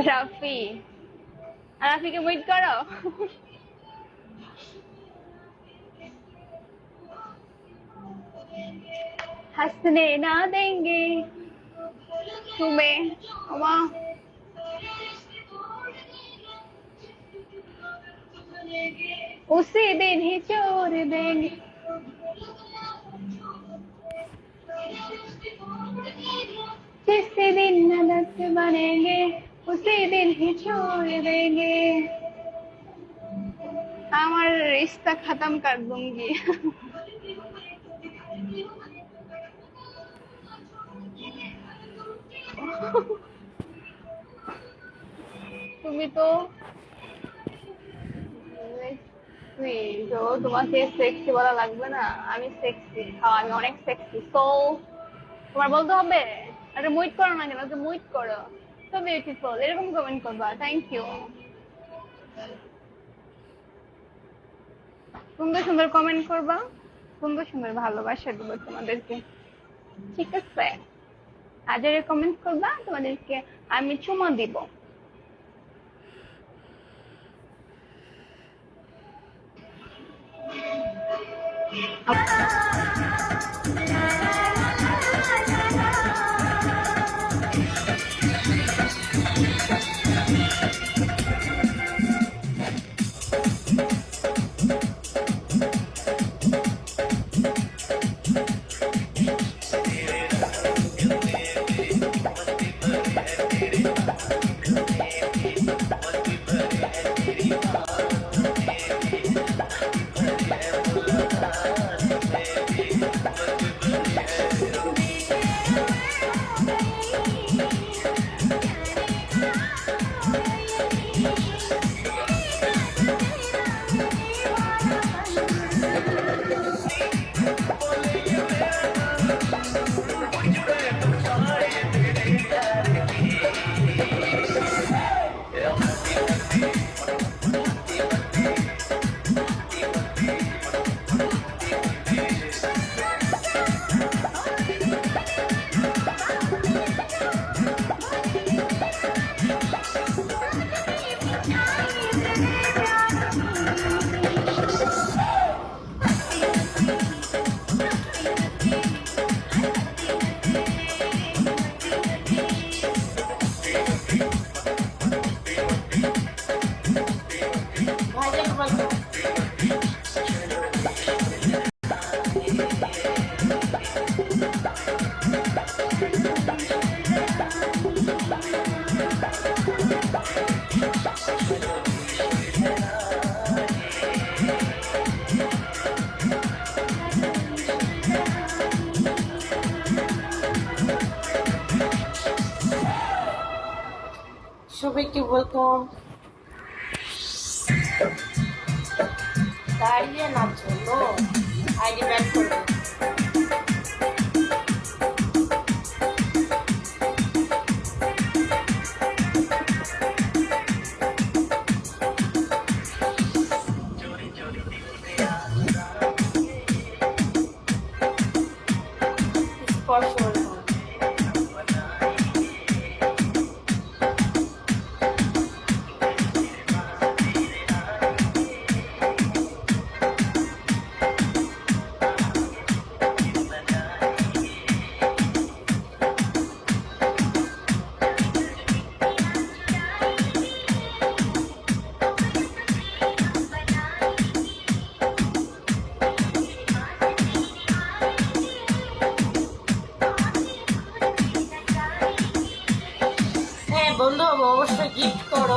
Rafi, রাফিকে wait করো। हंसने ना देंगे तुम्हें, वाह। उसी दिन ही छोड़ देंगे। जिस दिन नदक बनेंगे उसी दिन ही छोड़ देंगे। আমার रिश्ता खत्म कर दूंगी। তুমি তো তো তোমাকে সেক্সি বলা লাগবে না, আমি সেক্সি, আমি অনেক সেক্সি। তো তোমার বলতে হবে, আরে মুইট করো না কেন, মুইট করো। সো বিউটিফুল, এরকম কমেন্ট করবা। Thank you. সুন্দর সুন্দর কমেন্ট করবা, সুন্দর সুন্দর ভালোবাসা দেবো তোমাদেরকে, ঠিক আছে? হাজারে কমেন্ট করবা, তোমাদেরকে আমি চুমা দিব। সবাইকে ওয়েলকাম। দাঁড়িয়ে না চলো, আইডি ব্যাক করবে। স্পর্শ বন্ধু অবশ্যই গিফট করো।